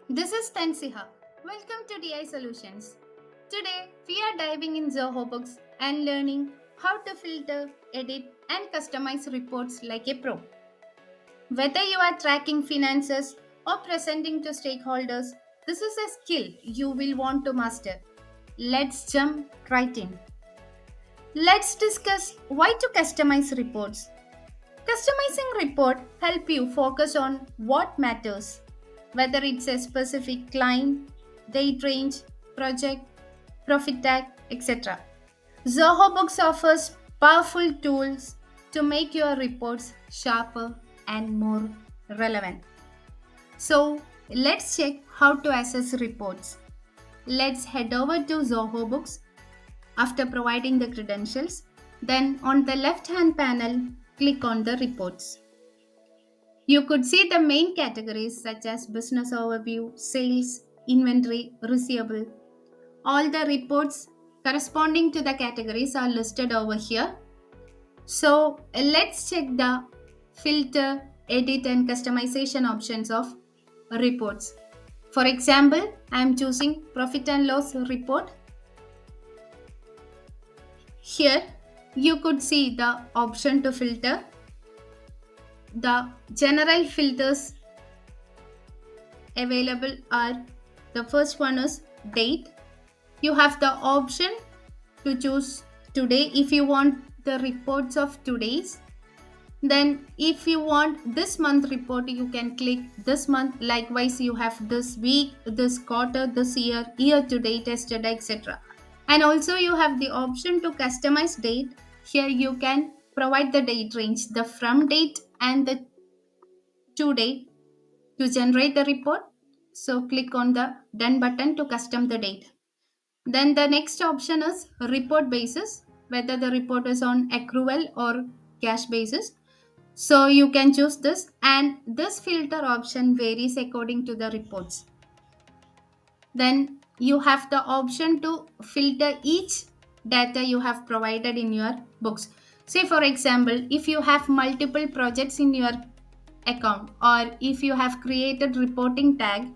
This is Tansiha. Welcome to DI Solutions. Today, we are diving in Zoho Books and learning how to filter, edit, and customize reports like a pro. Whether you are tracking finances or presenting to stakeholders, this is a skill you will want to master. Let's jump right in. Let's discuss why to customize reports. Customizing report help you focus on what matters, whether it's a specific client, date range, project, profit tag, etc. Zoho Books offers powerful tools to make your reports sharper and more relevant. So, let's check how to access reports. Let's head over to Zoho Books after providing the credentials. Then, on the left hand panel, click on the reports. You could see the main categories such as business overview, sales, inventory, receivable. All the reports corresponding to the categories are listed over here. So let's check the filter, edit, and customization options of reports. For example, I am choosing profit and loss report. Here you could see the option to filter. The general filters available are, the first one is date. You have the option to choose today if you want the reports of today's. Then if you want this month report, you can click this month. Likewise, you have this week, this quarter, this year, year to date, yesterday, etc. And also you have the option to customize date. Here you can provide the date range, the from date and the to date to generate the report. So click on the done button to custom the date. Then the next option is report basis, whether the report is on accrual or cash basis. So you can choose this, and this filter option varies according to the reports. Then you have the option to filter each data you have provided in your books. Say for example, if you have multiple projects in your account, or if you have created reporting tag,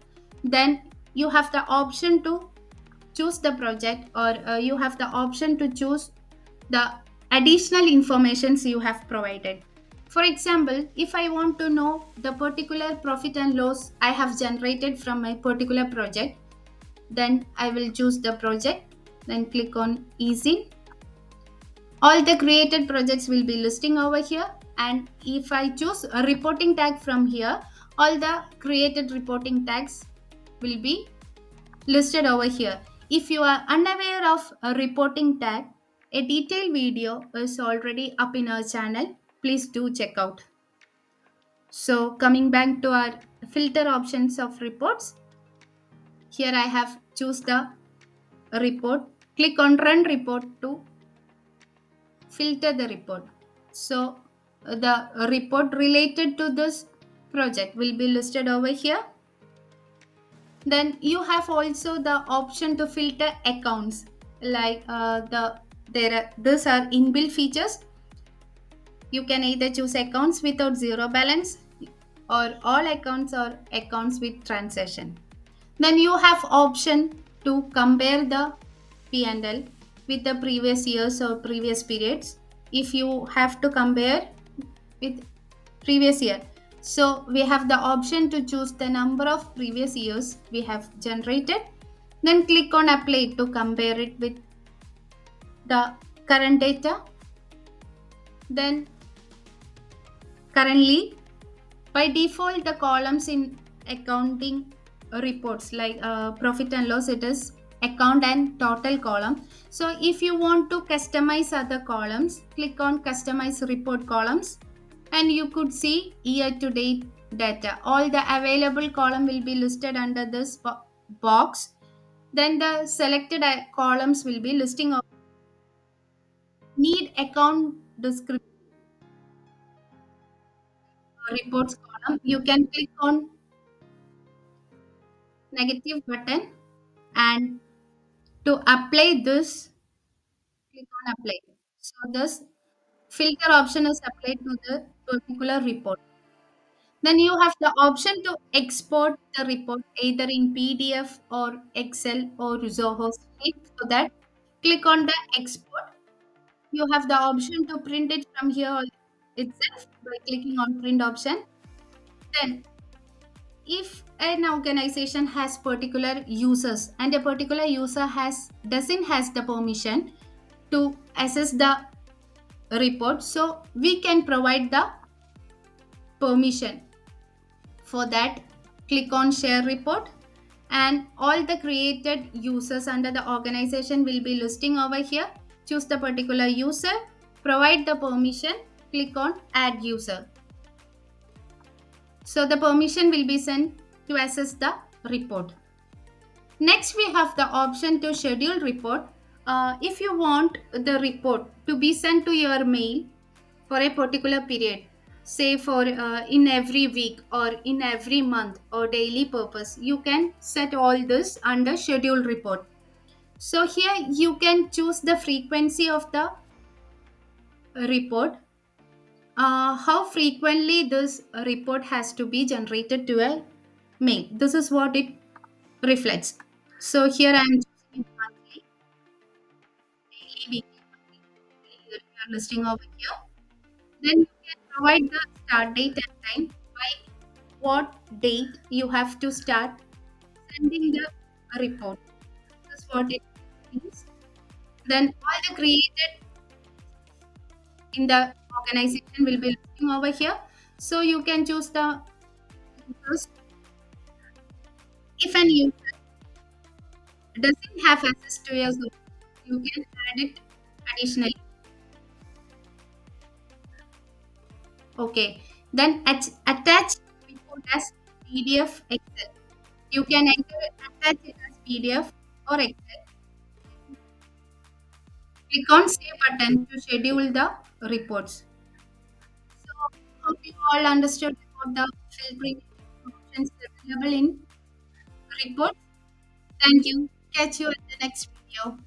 then you have the option to choose the project, or you have the option to choose the additional informations you have provided. For example, if I want to know the particular profit and loss I have generated from my particular project, then I will choose the project, then click on easy. All the created projects will be listing over here, and if I choose a reporting tag from here, all the created reporting tags will be listed over here. If you are unaware of a reporting tag, a detailed video is already up in our channel. Please do check out. So coming back to our filter options of reports, here I have choose the report. Click on run report to filter the report. So the report related to this project will be listed over here. Then you have also the option to filter accounts, like these are inbuilt features. You can either choose accounts without zero balance, or all accounts, or accounts with transaction. Then you have option to compare the P&L with the previous years or previous periods. If you have to compare with previous year, so we have the option to choose the number of previous years we have generated. Then click on apply to compare it with the current data. Then currently, by default, the columns in accounting reports, like profit and loss, it is account and total column. So if you want to customize other columns, click on customize report columns, and you could see year to date data. All the available column will be listed under this box. Then the selected columns will be listing of need account description reports column. You can click on negative button, and to apply this, click on apply. So this filter option is applied to the particular report. Then you have the option to export the report either in PDF or Excel or Zoho sheet. For that, click on the export. You have the option to print it from here itself by clicking on print option. Then if an organization has particular users and a particular user doesn't has the permission to access the report, so we can provide the permission. For that, click on share report, and all the created users under the organization will be listing over here. Choose the particular user, provide the permission, click on add user. So the permission will be sent to access the report. Next, we have the option to schedule report. If you want the report to be sent to your mail for a particular period, say for in every week or in every month or daily purpose, you can set all this under schedule report. So here you can choose the frequency of the report, how frequently this report has to be generated to a mail. This is what it reflects. So here I am choosing monthly, daily, weekly, monthly. Here we are listing over here. Then you can provide the start date and time by what date you have to start sending the report. This is what it means. Then all the created in the organization will be listing over here. So you can choose the users. If an user doesn't have access to your Zoho, you can add it additionally. Okay. Then attach report as PDF Excel. You can attach it as PDF or Excel. Click on Save button to schedule the reports. So, hope you all understood about the filtering options available in reports. Thank you. Catch you at the next video.